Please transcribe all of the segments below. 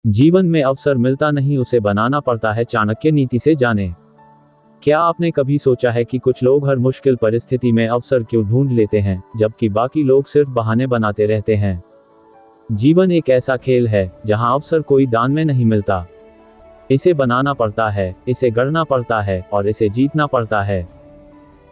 जीवन में अवसर मिलता नहीं, उसे बनाना पड़ता है। चाणक्य नीति से जाने। क्या आपने कभी सोचा है कि कुछ लोग हर मुश्किल परिस्थिति में अवसर क्यों ढूंढ लेते हैं, जबकि बाकी लोग सिर्फ बहाने बनाते रहते हैं? जीवन एक ऐसा खेल है जहां अवसर कोई दान में नहीं मिलता। इसे बनाना पड़ता है, इसे गढ़ना पड़ता है और इसे जीतना पड़ता है।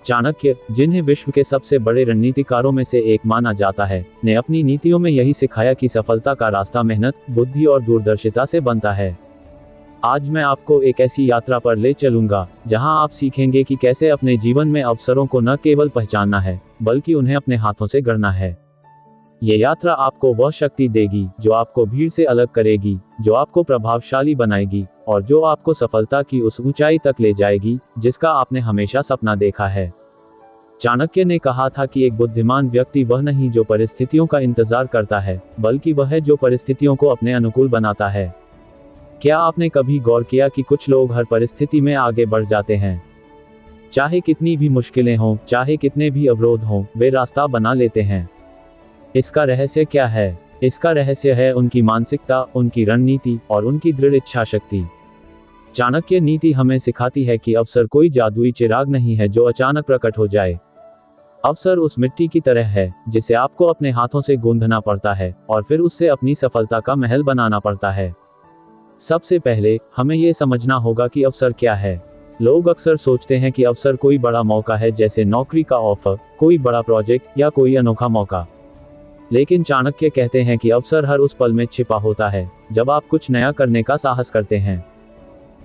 चाणक्य, जिन्हें विश्व के सबसे बड़े रणनीतिकारों में से एक माना जाता है, ने अपनी नीतियों में यही सिखाया कि सफलता का रास्ता मेहनत, बुद्धि और दूरदर्शिता से बनता है। आज मैं आपको एक ऐसी यात्रा पर ले चलूंगा जहां आप सीखेंगे कि कैसे अपने जीवन में अवसरों को न केवल पहचानना है, बल्कि उन्हें अपने हाथों से गढ़ना है। ये यात्रा आपको वह शक्ति देगी जो आपको भीड़ से अलग करेगी, जो आपको प्रभावशाली बनाएगी और जो आपको सफलता की उस ऊंचाई तक ले जाएगी जिसका आपने हमेशा सपना देखा है। चाणक्य ने कहा था कि एक बुद्धिमान व्यक्ति वह नहीं जो परिस्थितियों का इंतजार करता है, बल्कि वह है जो परिस्थितियों को अपने अनुकूल बनाता है। क्या आपने कभी गौर किया कि कुछ लोग हर परिस्थिति में आगे बढ़ जाते हैं? चाहे कितनी भी मुश्किलें हों, चाहे कितने भी अवरोध हों, वे रास्ता बना लेते हैं। इसका रहस्य क्या है? इसका रहस्य है उनकी मानसिकता, उनकी रणनीति और उनकी दृढ़ इच्छा शक्ति। चाणक्य नीति हमें सिखाती है कि अवसर कोई जादुई चिराग नहीं है जो अचानक प्रकट हो जाए। अवसर उस मिट्टी की तरह है जिसे आपको अपने हाथों से गूंथना पड़ता है और फिर उससे अपनी सफलता का महल बनाना पड़ता है। सबसे पहले हमें यह समझना होगा कि अवसर क्या है। लोग अक्सर सोचते हैं कि अवसर कोई बड़ा मौका है, जैसे नौकरी का ऑफर, कोई बड़ा प्रोजेक्ट या कोई अनोखा मौका। लेकिन चाणक्य कहते हैं कि अवसर हर उस पल में छिपा होता है जब आप कुछ नया करने का साहस करते हैं।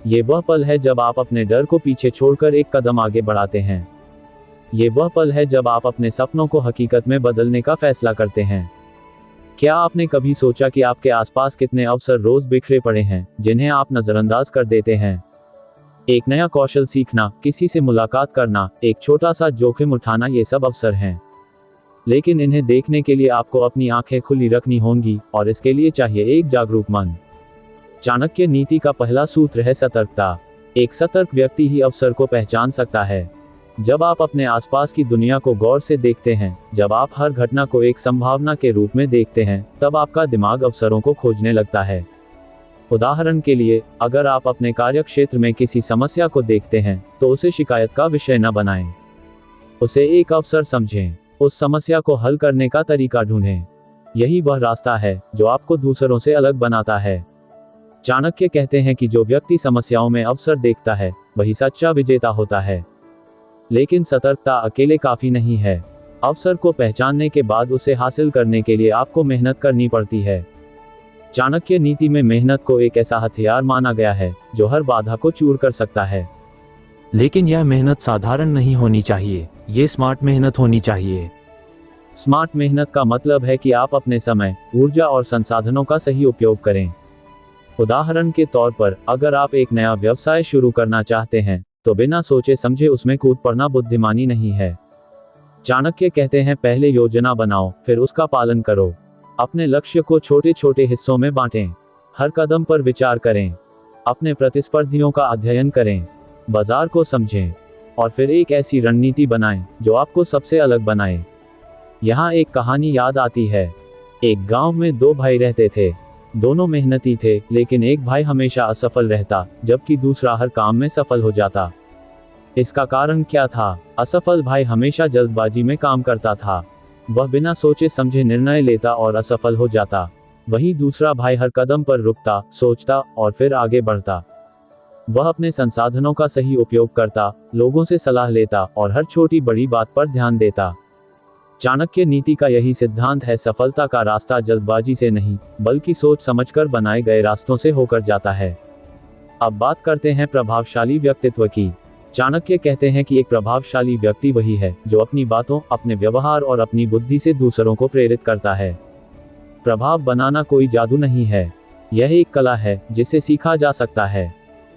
ये वह पल है जब आप अपने डर को पीछे छोड़कर एक कदम आगे बढ़ाते हैं। ये वह पल है जब आप अपने सपनों को हकीकत में बदलने का फैसला करते हैं। क्या आपने कभी सोचा कि आपके आसपास कितने अवसर रोज बिखरे पड़े हैं जिन्हें आप नजरअंदाज कर देते हैं? एक नया कौशल सीखना, किसी से मुलाकात करना, एक छोटा सा जोखिम उठाना, ये सब अवसर हैं। लेकिन इन्हें देखने के लिए आपको अपनी आंखें खुली रखनी होंगी और इसके लिए चाहिए एक जागरूक मन। चाणक्य नीति का पहला सूत्र है सतर्कता। एक सतर्क व्यक्ति ही अवसर को पहचान सकता है। जब आप अपने आसपास की दुनिया को गौर से देखते हैं, जब आप हर घटना को एक संभावना के रूप में देखते हैं, तब आपका दिमाग अवसरों को खोजने लगता है। उदाहरण के लिए, अगर आप अपने कार्यक्षेत्र में किसी समस्या को देखते हैं, तो उसे शिकायत का विषय न बनाएं। उसे एक अवसर समझें। उस समस्या को हल करने का तरीका ढूंढें। यही वह रास्ता है जो आपको दूसरों से अलग बनाता है। चाणक्य कहते हैं कि जो व्यक्ति समस्याओं में अवसर देखता है, वही सच्चा विजेता होता है। लेकिन सतर्कता अकेले काफी नहीं है। अवसर को पहचानने के बाद उसे हासिल करने के लिए आपको मेहनत करनी पड़ती है। चाणक्य नीति में मेहनत को एक ऐसा हथियार माना गया है जो हर बाधा को चूर कर सकता है। लेकिन यह मेहनत साधारण नहीं होनी चाहिए, ये स्मार्ट मेहनत होनी चाहिए। स्मार्ट मेहनत का मतलब है कि आप अपने समय, ऊर्जा और संसाधनों का सही उपयोग करें। उदाहरण के तौर पर, अगर आप एक नया व्यवसाय शुरू करना चाहते हैं, तो बिना सोचे समझे उसमें कूद पड़ना बुद्धिमानी नहीं है। चाणक्य कहते हैं, पहले योजना बनाओ, फिर उसका पालन करो। अपने लक्ष्य को छोटे छोटे हिस्सों में बांटें। हर कदम पर विचार करें। अपने प्रतिस्पर्धियों का अध्ययन करें। बाजार को समझें और फिर एक ऐसी रणनीति बनाएं जो आपको सबसे अलग बनाए। यहाँ एक कहानी याद आती है। एक गांव में दो भाई रहते थे। दोनों मेहनती थे, लेकिन एक भाई हमेशा असफल रहता, जबकि दूसरा हर काम में सफल हो जाता। इसका कारण क्या था? असफल भाई हमेशा जल्दबाजी में काम करता था। वह बिना सोचे समझे निर्णय लेता और असफल हो जाता। वहीं दूसरा भाई हर कदम पर रुकता, सोचता और फिर आगे बढ़ता। वह अपने संसाधनों का सही उपयोग करता, लोगों से सलाह लेता और हर छोटी बड़ी बात पर ध्यान देता। चाणक्य नीति का यही सिद्धांत है, सफलता का रास्ता जल्दबाजी से नहीं, बल्कि सोच समझकर बनाए गए रास्तों से होकर जाता है। अब बात करते हैं प्रभावशाली व्यक्तित्व की। चाणक्य कहते हैं कि एक प्रभावशाली व्यक्ति वही है जो अपनी बातों, अपने व्यवहार और अपनी बुद्धि से दूसरों को प्रेरित करता है। प्रभाव बनाना कोई जादू नहीं है, यह एक कला है जिसे सीखा जा सकता है।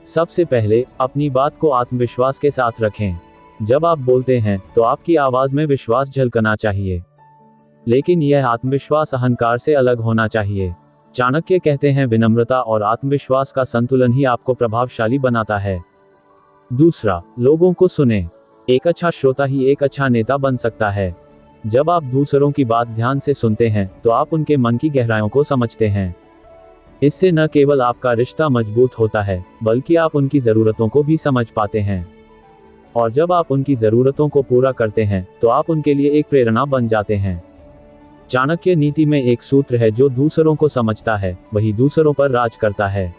सबसे पहले अपनी बात को आत्मविश्वास के साथ रखें। जब आप बोलते हैं तो आपकी आवाज में विश्वास झलकना चाहिए, लेकिन यह आत्मविश्वास अहंकार से अलग होना चाहिए। चाणक्य कहते हैं, विनम्रता और आत्मविश्वास का संतुलन ही आपको प्रभावशाली बनाता है। दूसरा, लोगों को सुने। एक अच्छा श्रोता ही एक अच्छा नेता बन सकता है। जब आप दूसरों की बात ध्यान से सुनते हैं तो आप उनके मन की गहराइयों को समझते हैं। इससे न केवल आपका रिश्ता मजबूत होता है, बल्कि आप उनकी ज़रूरतों को भी समझ पाते हैं। और जब आप उनकी ज़रूरतों को पूरा करते हैं, तो आप उनके लिए एक प्रेरणा बन जाते हैं। चाणक्य नीति में एक सूत्र है, जो दूसरों को समझता है वही दूसरों पर राज करता है।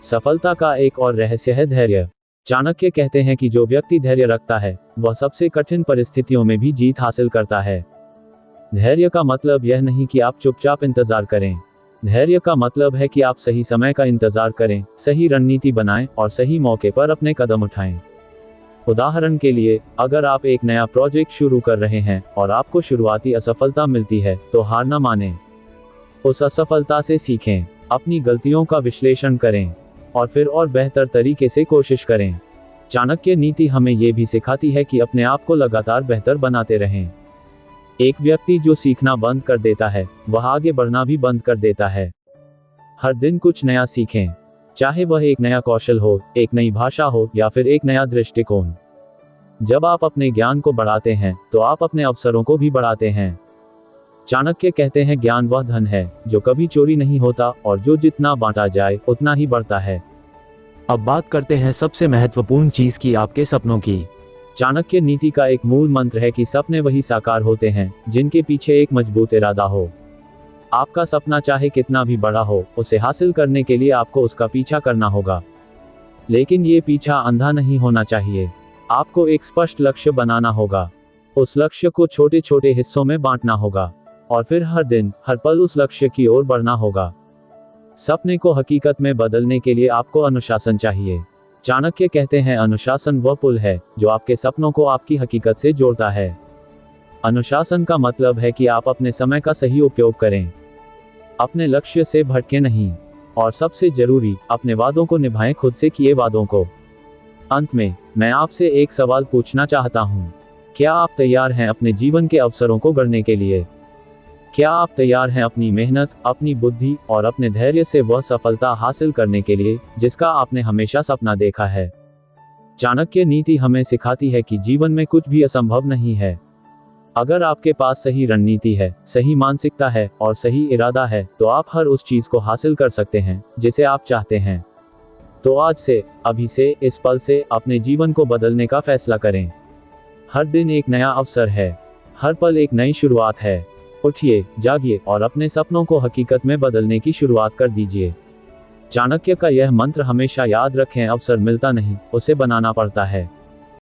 सफलता का एक और रहस्य है धैर्य। चाणक्य कहते हैं कि जो व्यक्ति धैर्य रखता है, वह सबसे कठिन परिस्थितियों में भी जीत हासिल करता है। धैर्य का मतलब यह नहीं कि आप चुपचाप इंतजार करें। धैर्य का मतलब है कि आप सही समय का इंतजार करें, सही रणनीति बनाएं और सही मौके पर अपने कदम उठाएं। उदाहरण के लिए, अगर आप एक नया प्रोजेक्ट शुरू कर रहे हैं और आपको शुरुआती असफलता मिलती है, तो हार न मानें। उस असफलता से सीखें, अपनी गलतियों का विश्लेषण करें और फिर और बेहतर तरीके से कोशिश करें। चाणक्य नीति हमें यह भी सिखाती है कि अपने आप को लगातार बेहतर बनाते रहें। एक व्यक्ति जो सीखना बंद कर देता है, वह आगे बढ़ना भी बंद कर देता है। हर दिन कुछ नया सीखें, चाहे वह एक नया कौशल हो, एक नई भाषा हो या फिर एक नया दृष्टिकोण। जब आप अपने ज्ञान को बढ़ाते हैं, तो आप अपने अवसरों को भी बढ़ाते हैं। चाणक्य कहते हैं, ज्ञान वह धन है जो कभी चोरी नहीं होता और जो जितना बांटा जाए उतना ही बढ़ता है। अब बात करते हैं सबसे महत्वपूर्ण चीज की, आपके सपनों की। चाणक्य नीति का एक मूल मंत्र है कि सपने वही साकार होते हैं जिनके पीछे एक मजबूत इरादा हो। आपका सपना चाहे कितना भी बड़ा हो, उसे हासिल करने के लिए आपको उसका पीछा करना होगा। लेकिन ये पीछा अंधा नहीं होना चाहिए। आपको एक स्पष्ट लक्ष्य बनाना होगा। उस लक्ष्य को छोटे छोटे हिस्सों में बांटना होगा और फिर हर दिन, हर पल उस लक्ष्य की ओर बढ़ना होगा। सपने को हकीकत में बदलने के लिए आपको अनुशासन चाहिए। चाणक्य कहते हैं, अनुशासन वह पुल है जो आपके सपनों को आपकी हकीकत से जोड़ता है। अनुशासन का मतलब है कि आप अपने समय का सही उपयोग करें, अपने लक्ष्य से भटके नहीं, और सबसे जरूरी, अपने वादों को निभाएं, खुद से किए वादों को। अंत में, मैं आपसे एक सवाल पूछना चाहता हूं। क्या आप तैयार हैं अपने जीवन के अवसरों को गढ़ने के लिए? क्या आप तैयार हैं अपनी मेहनत, अपनी बुद्धि और अपने धैर्य से वह सफलता हासिल करने के लिए जिसका आपने हमेशा सपना देखा है? चाणक्य नीति हमें सिखाती है कि जीवन में कुछ भी असंभव नहीं है। अगर आपके पास सही रणनीति है, सही मानसिकता है और सही इरादा है, तो आप हर उस चीज को हासिल कर सकते हैं जिसे आप चाहते हैं। तो आज से, अभी से, इस पल से अपने जीवन को बदलने का फैसला करें। हर दिन एक नया अवसर है, हर पल एक नई शुरुआत है। उठिए, जागिए और अपने सपनों को हकीकत में बदलने की शुरुआत कर दीजिए। चाणक्य का यह मंत्र हमेशा याद रखें, अवसर मिलता नहीं, उसे बनाना पड़ता है।